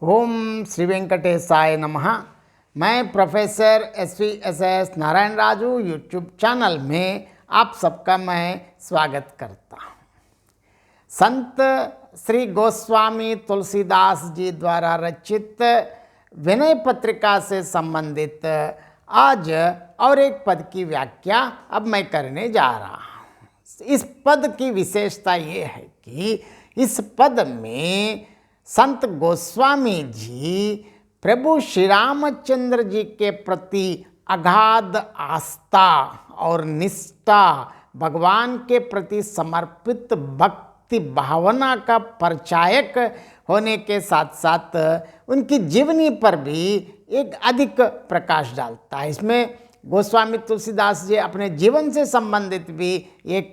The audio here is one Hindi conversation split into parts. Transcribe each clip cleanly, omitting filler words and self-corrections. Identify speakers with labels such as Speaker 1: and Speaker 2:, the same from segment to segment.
Speaker 1: ओम श्री वेंकटेशाय नमः। मैं professor S Narayan Raju YouTube channel में आप सबका मैं स्वागत करता हूँ। संत श्री गोस्वामी तुलसीदास जी द्वारा रचित विनय पत्रिका से संबंधित आज और एक पद की व्याख्या अब मैं करने जा रहा हूँ। इस पद की विशेषता ये है कि इस पद में संत गोस्वामी जी प्रभु श्री रामचंद्र जी के प्रति अगाध आस्था और निष्ठा, भगवान के प्रति समर्पित भक्ति भावना का परिचायक होने के साथ साथ उनकी जीवनी पर भी एक अधिक प्रकाश डालता है। इसमें गोस्वामी तुलसीदास जी अपने जीवन से संबंधित भी एक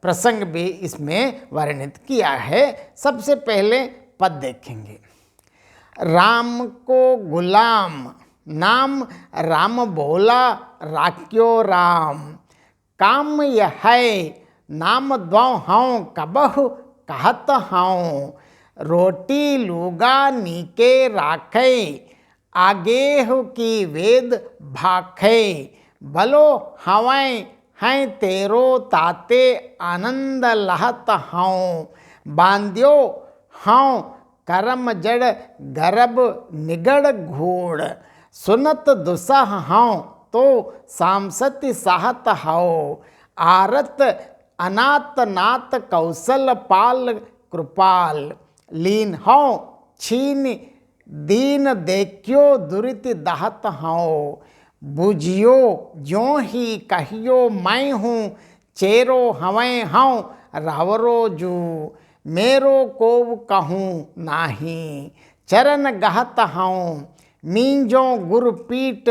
Speaker 1: प्रसंग भी इसमें वर्णित किया है। सबसे पहले पद देखेंगे। राम को गुलाम नाम राम बोला राख्यो राम, काम यह है नाम द्वौ हूँ कबहु कहत हूँ, रोटी लूगा नीके राखे आगेहु की वेद भाखे, बलो हवें हैं तेरो ताते आनंद लहत हूँ, बांध्यो हाँ करम जड़ गर्भ निगड़ घोड़, सुनत दुसह हाँ तो सांसति साहत हो, आरत अनाथ नाथ कौशल पाल कृपाल, लीन हो छीन दीन देखियो दुरित दहत हो, बुझियो ज्यों ही कहियो मैं हूँ चेरो हवें हूँ रावरो जू, मेरो को कहूँ नाही चरण गहत हूँ, मींजो गुरुपीठ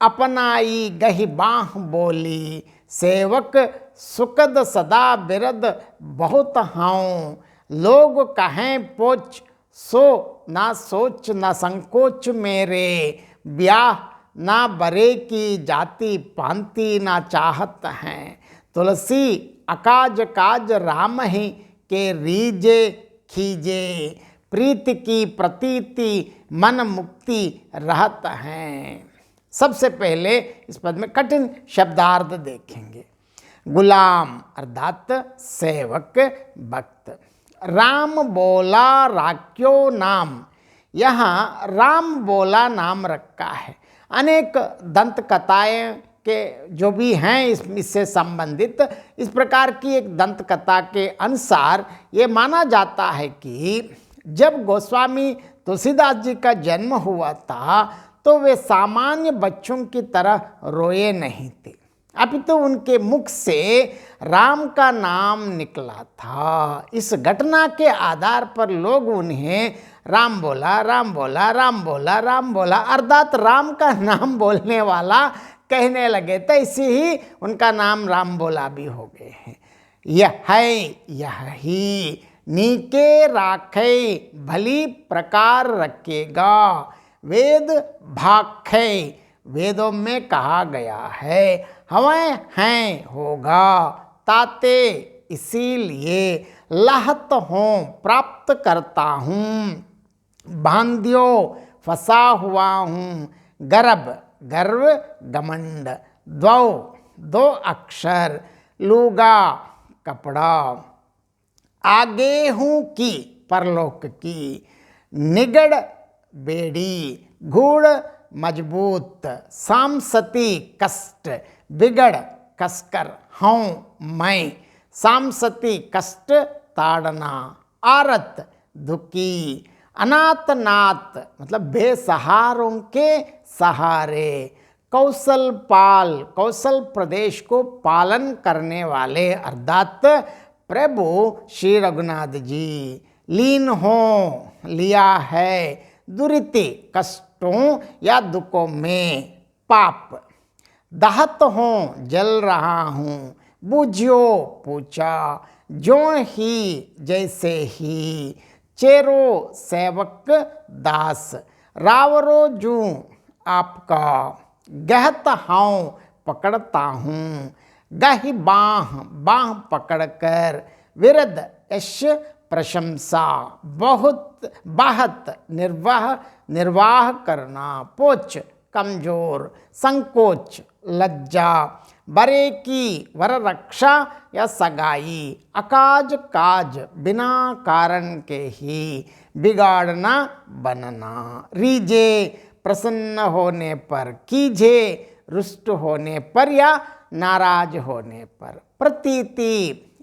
Speaker 1: अपनाई गही बाह बोली, सेवक सुकद सदा बिरद बहुत हूँ, लोग कहें पोच सो ना सोच ना संकोच मेरे, ब्याह ना बरे की जाति पांति ना चाहत हैं, तुलसी अकाज काज राम ही के रीजे खीजे, प्रीत की प्रतीति मन मुक्ति रहत हैं। सबसे पहले इस पद में कठिन शब्दार्थ देखेंगे। गुलाम अर्थात सेवक भक्त, राम बोला राख्यो नाम, यहाँ राम बोला नाम रखा है। अनेक दंत कथाएँ के जो भी हैं इससे संबंधित इस प्रकार की एक दंत कथा के अनुसार ये माना जाता है कि जब गोस्वामी तुलसीदास जी का जन्म हुआ था तो वे सामान्य बच्चों की तरह रोए नहीं थे, अपितु उनके मुख से राम का नाम निकला था। इस घटना के आधार पर लोग उन्हें राम बोला राम बोला राम बोला राम बोला अर्थात राम का नाम बोलने वाला कहने लगे, तो इसी ही उनका नाम राम बोला भी हो गए हैं। यह है यह ही नीके राखे भली प्रकार रखेगा, वेद भाखे वेदों में कहा गया है, हवें हैं होगा, ताते इसीलिए लहत हूँ प्राप्त करता हूँ, बांध्यो फंसा हुआ हूँ, गर्भ गर्व घमंड, दो अक्षर, लूगा कपड़ा, आगे हूँ की परलोक की, निगड़ बेड़ी गूढ़ मजबूत, सांसती कष्ट बिगड़ कसकर हूँ मैं, सांसती कष्ट ताड़ना, आरत दुखी, अनाथ नाथ मतलब बेसहारों के सहारे, कौशल पाल कौशल प्रदेश को पालन करने वाले अर्थात प्रभु श्री रघुनाथ जी, लीन हो लिया है दुरिति कष्टों या दुखों में, पाप दहत हूँ जल रहा हूँ, बूझियो पूछा ज्यों ही जैसे ही, चेरो सेवक दास रावरो जू आपका, गहत हूँ पकड़ता हूँ, गही बाह बाह पकड़कर, विरद यश प्रशंसा, बहुत बाहत, निर्वाह करना, पोच कमजोर, संकोच लज्जा, बरे की वर रक्षा या सगाई, अकाज काज बिना कारण के ही, बिगाड़ना बनना, रीझे प्रसन्न होने पर, कीझे रुष्ट होने पर या नाराज होने पर, प्रतीति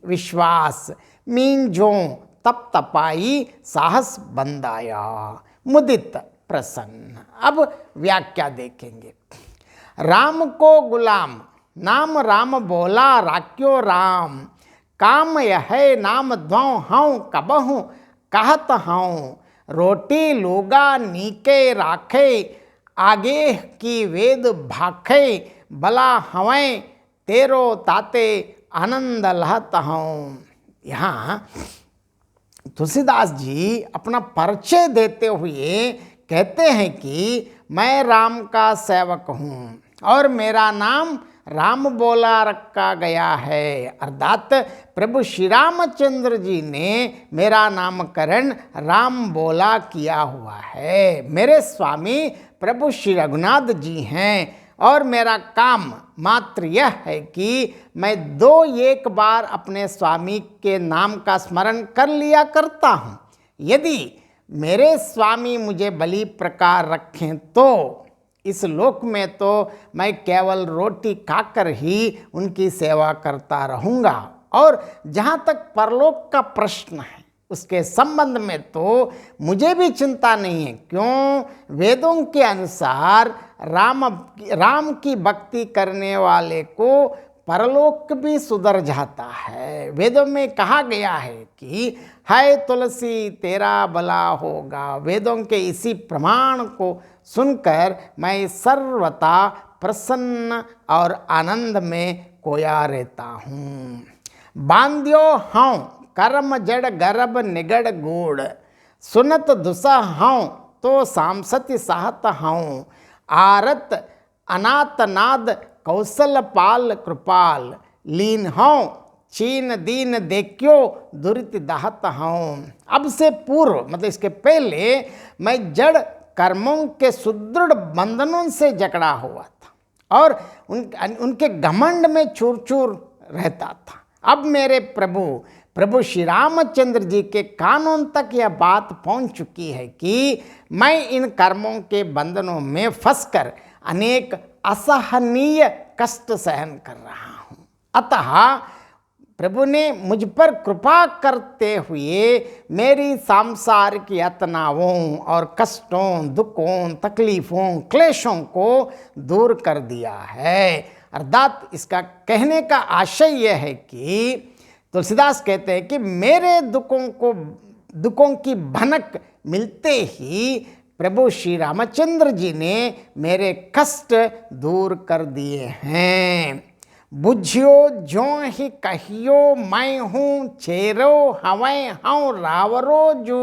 Speaker 1: विश्वास, मींझों तप तपाई साहस बंदाया, मुदित प्रसन्न। अब व्याख्या देखेंगे। राम को गुलाम, नाम राम बोला राख्यो राम, काम यह नाम ध्वं हूँ कबहूँ कहत हूँ, रोटी लूगा नीके राखे, आगे की वेद भाखे, भला हवें तेरो ताते आनंद लहत हूँ। यहाँ तुलसीदास जी अपना परिचय देते हुए कहते हैं कि मैं राम का सेवक हूँ और मेरा नाम राम बोला रखा गया है, अर्थात प्रभु श्री रामचंद्र जी ने मेरा नामकरण राम बोला किया हुआ है। मेरे स्वामी प्रभु श्री रघुनाथ जी हैं और मेरा काम मात्र यह है कि मैं 2-1 बार अपने स्वामी के नाम का स्मरण कर लिया करता हूँ। यदि मेरे स्वामी मुझे बलि प्रकार रखें तो इस लोक में तो मैं केवल रोटी खाकर ही उनकी सेवा करता रहूँगा, और जहाँ तक परलोक का प्रश्न है उसके संबंध में तो मुझे भी चिंता नहीं है। क्यों? वेदों के अनुसार राम की भक्ति करने वाले को परलोक भी सुधर जाता है। वेदों में कहा गया है कि हाय तुलसी तेरा भला होगा। वेदों के इसी प्रमाण को सुनकर मैं सर्वथा प्रसन्न और आनंद में खोया रहता हूँ। बांध्यो हूँ कर्म जड़ गर्भ निगड़ गूढ़, सुनत दुसा हूँ तो सांसति सहत हूँ, आरत अनाथ नाद कौशल पाल कृपाल, लीन हूँ चीन दीन देखियो दुरित दाहत हूँ। अब से पूर्व मतलब इसके पहले मैं जड़ कर्मों के सुदृढ़ बंधनों से जकड़ा हुआ था और उनके घमंड में चूर चूर रहता था। अब मेरे प्रभु श्री रामचंद्र जी के कानों तक यह बात पहुंच चुकी है कि मैं इन कर्मों के बंधनों में फंसकर अनेक असहनीय कष्ट सहन कर रहा हूँ। अतः प्रभु ने मुझ पर कृपा करते हुए मेरी सांसारिक यातनाओं और कष्टों, दुखों, तकलीफ़ों, क्लेशों को दूर कर दिया है। अर्थात इसका कहने का आशय यह है कि तुलसीदास कहते हैं कि मेरे दुखों की भनक मिलते ही प्रभु श्री रामचंद्र जी ने मेरे कष्ट दूर कर दिए हैं। बुझियो जो ही कहियो मैं हूँ छेरो हवें हूँ रावरो जू,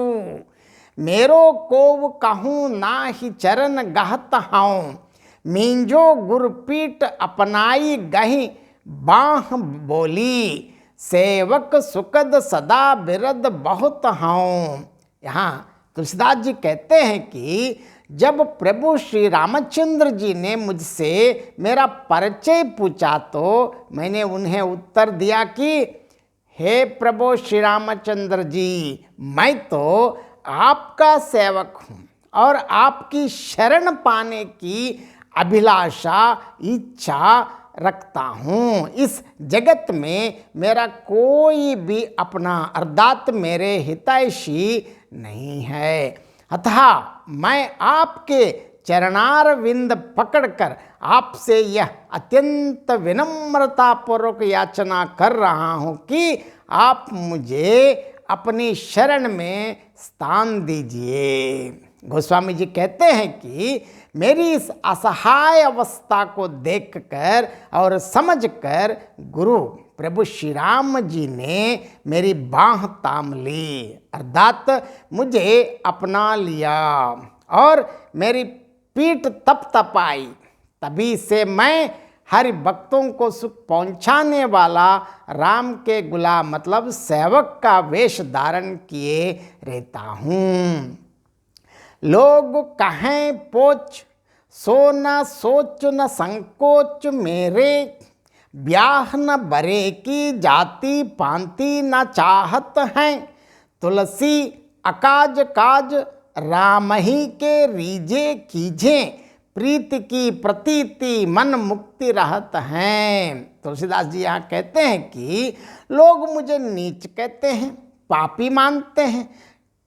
Speaker 1: मेरो कोव कहूँ ना ही चरण गहत हूँ, मींजो गुरपीठ अपनाई गही बाह बोली, सेवक सुकद सदा बिरद बहुत हूँ। यहाँ तुलसीदास जी कहते हैं कि जब प्रभु श्री रामचंद्र जी ने मुझसे मेरा परिचय पूछा तो मैंने उन्हें उत्तर दिया कि हे प्रभु श्री रामचंद्र जी, मैं तो आपका सेवक हूँ और आपकी शरण पाने की अभिलाषा इच्छा रखता हूँ। इस जगत में मेरा कोई भी अपना अर्थात मेरे हितैषी नहीं है। अतः मैं आपके चरणारविंद पकड़कर आपसे यह अत्यंत विनम्रतापूर्वक याचना कर रहा हूँ कि आप मुझे अपनी शरण में स्थान दीजिए। गोस्वामी जी कहते हैं कि मेरी इस असहाय अवस्था को देखकर और समझकर गुरु प्रभु श्री राम जी ने मेरी बाँह थाम ली, अर्थात मुझे अपना लिया और मेरी पीठ तप तपाई। तभी से मैं हरि भक्तों को सुख पहुंचाने वाला राम के गुलाम मतलब सेवक का वेश धारण किए रहता हूँ। लोग कहें पोच सो न सोच न संकोच मेरे, ब्याह न बरे की जाति पांति न चाहत हैं, तुलसी अकाज काज राम ही के रीजे कीजे, प्रीत की प्रतीति मन मुक्ति रहत हैं। तुलसीदास जी यहाँ कहते हैं कि लोग मुझे नीच कहते हैं, पापी मानते हैं,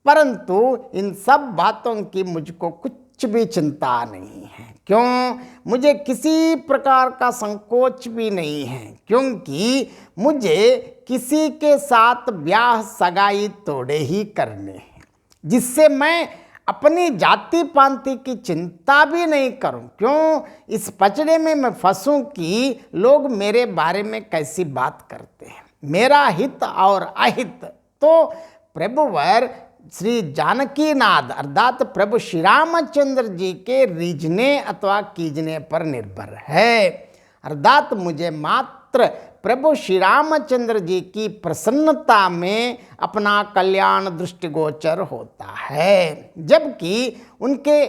Speaker 1: परंतु इन सब बातों की मुझको कुछ भी चिंता नहीं है। क्यों? मुझे किसी प्रकार का संकोच भी नहीं है, क्योंकि मुझे किसी के साथ ब्याह सगाई तोड़े ही करने हैं, जिससे मैं अपनी जाति पांति की चिंता भी नहीं करूं। क्यों? इस पचड़े में मैं फंसूं कि लोग मेरे बारे में कैसी बात करते हैं। मेरा हित और अहित तो प्रभुवर श्री जानकीनाथ अर्थात प्रभु श्री रामचंद्र जी के रीझने अथवा कीजने पर निर्भर है। अर्थात मुझे मात्र प्रभु श्री रामचंद्र जी की प्रसन्नता में अपना कल्याण दृष्टिगोचर होता है, जबकि उनके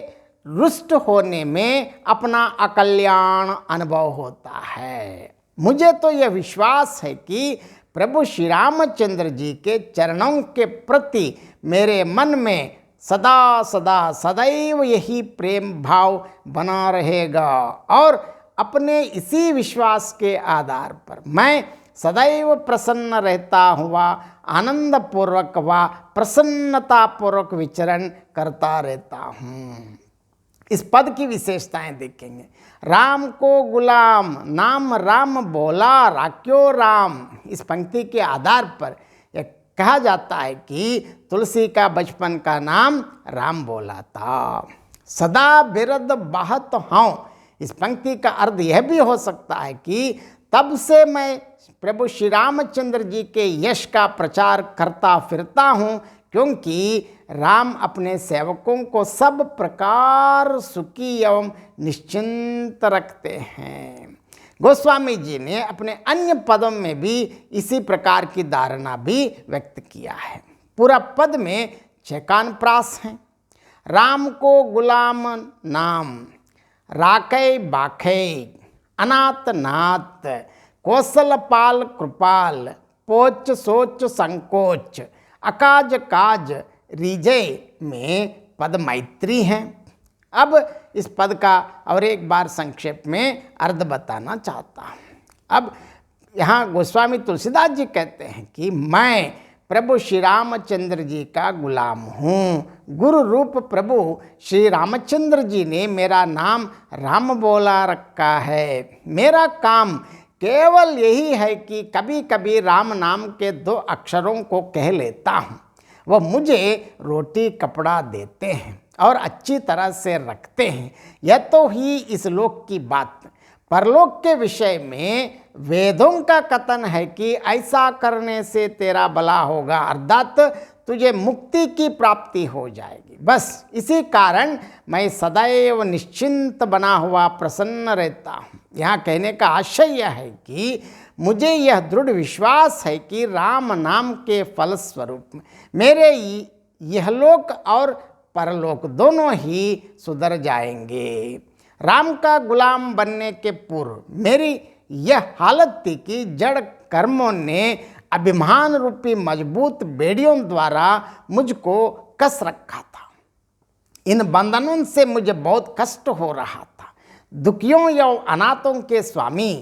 Speaker 1: रुष्ट होने में अपना अकल्याण अनुभव होता है। मुझे तो यह विश्वास है कि प्रभु श्री रामचंद्र जी के चरणों के प्रति मेरे मन में सदा सदा सदैव यही प्रेम भाव बना रहेगा, और अपने इसी विश्वास के आधार पर मैं सदैव प्रसन्न रहता हुआ आनंद पूर्वक व प्रसन्नता पूर्वक विचरण करता रहता हूँ। इस पद की विशेषताएं देखेंगे। राम को गुलाम नाम राम बोला राख्यो राम, इस पंक्ति के आधार पर यह कहा जाता है कि तुलसी का बचपन का नाम राम बोला था। सदा बिरद बहत हूँ, इस पंक्ति का अर्थ यह भी हो सकता है कि तब से मैं प्रभु श्री रामचंद्र जी के यश का प्रचार करता फिरता हूँ, क्योंकि राम अपने सेवकों को सब प्रकार सुखी एवं निश्चिंत रखते हैं। गोस्वामी जी ने अपने अन्य पदों में भी इसी प्रकार की धारणा भी व्यक्त किया है। पूरा पद में 6 कानप्रास हैं। राम को गुलाम नाम राकै बाखै अनाथ नाथ, कौशलपाल कृपाल, पोच सोच संकोच, अकाज काज रीजय में पद मैत्री हैं। अब इस पद का और एक बार संक्षेप में अर्थ बताना चाहता हूँ। अब यहाँ गोस्वामी तुलसीदास जी कहते हैं कि मैं प्रभु श्री रामचंद्र जी का गुलाम हूँ। गुरु रूप प्रभु श्री रामचंद्र जी ने मेरा नाम राम बोला रखा है। मेरा काम केवल यही है कि कभी कभी राम नाम के 2 अक्षरों को कह लेता हूँ। वह मुझे रोटी कपड़ा देते हैं और अच्छी तरह से रखते हैं। यह तो ही इस लोक की बात। परलोक के विषय में वेदों का कथन है कि ऐसा करने से तेरा भला होगा, अर्थात तुझे मुक्ति की प्राप्ति हो जाएगी। बस इसी कारण मैं सदैव निश्चिंत बना हुआ प्रसन्न रहता हूँ। यहाँ कहने का आशय यह है कि मुझे यह दृढ़ विश्वास है कि राम नाम के फलस्वरूप मेरे यहलोक और परलोक दोनों ही सुधर जाएंगे। राम का गुलाम बनने के पूर्व मेरी यह हालत थी कि जड़ कर्मों ने अभिमान रूपी मजबूत बेड़ियों द्वारा मुझको कस रखा था। इन बंधनों से मुझे बहुत कष्ट हो रहा था। दुखियों या अनाथों के स्वामी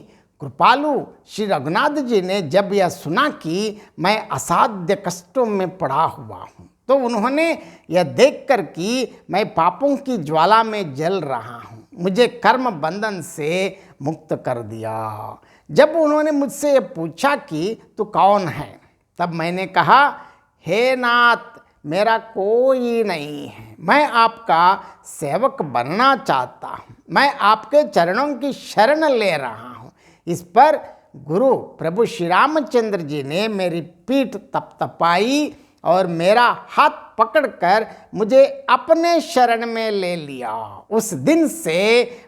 Speaker 1: कृपालु श्री रघुनाथ जी ने जब यह सुना कि मैं असाध्य कष्टों में पड़ा हुआ हूँ, तो उन्होंने यह देखकर कि मैं पापों की ज्वाला में जल रहा हूँ, मुझे कर्म बंधन से मुक्त कर दिया। जब उन्होंने मुझसे ये पूछा कि तू कौन है, तब मैंने कहा, हे नाथ, मेरा कोई नहीं है, मैं आपका सेवक बनना चाहता हूँ, मैं आपके चरणों की शरण ले रहा हूँ। इस पर गुरु प्रभु श्री रामचंद्र जी ने मेरी पीठ तपतपाई और मेरा हाथ पकड़कर मुझे अपने शरण में ले लिया। उस दिन से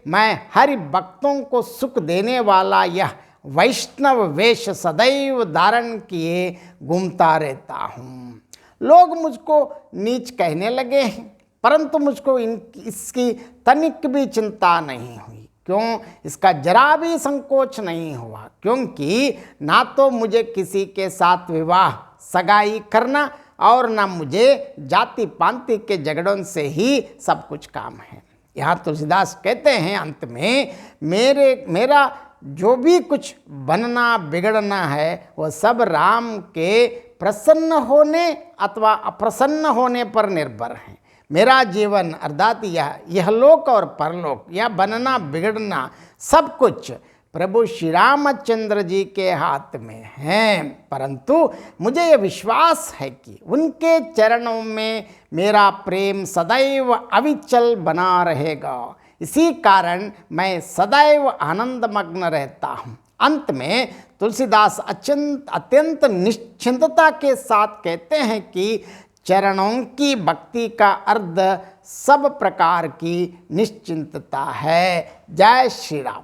Speaker 1: मैं हरि भक्तों को सुख देने वाला यह वैष्णव वेश सदैव धारण किए घूमता रहता हूँ। लोग मुझको नीच कहने लगे हैं, परंतु मुझको इसकी तनिक भी चिंता नहीं हुई। क्यों? इसका जरा भी संकोच नहीं हुआ, क्योंकि ना तो मुझे किसी के साथ विवाह सगाई करना और ना मुझे जाति पांति के झगड़ों से ही सब कुछ काम है। यहाँ तुलसीदास कहते हैं अंत में, मेरा जो भी कुछ बनना बिगड़ना है वह सब राम के प्रसन्न होने अथवा अप्रसन्न होने पर निर्भर है। मेरा जीवन अर्थात यह लोक और परलोक, यह बनना बिगड़ना सब कुछ प्रभु श्री रामचंद्र जी के हाथ में है। परंतु मुझे यह विश्वास है कि उनके चरणों में मेरा प्रेम सदैव अविचल बना रहेगा। इसी कारण मैं सदैव आनंदमग्न रहता हूँ। अंत में तुलसीदास अत्यंत निश्चिंतता के साथ कहते हैं कि चरणों की भक्ति का अर्थ सब प्रकार की निश्चिंतता है। जय श्री राम।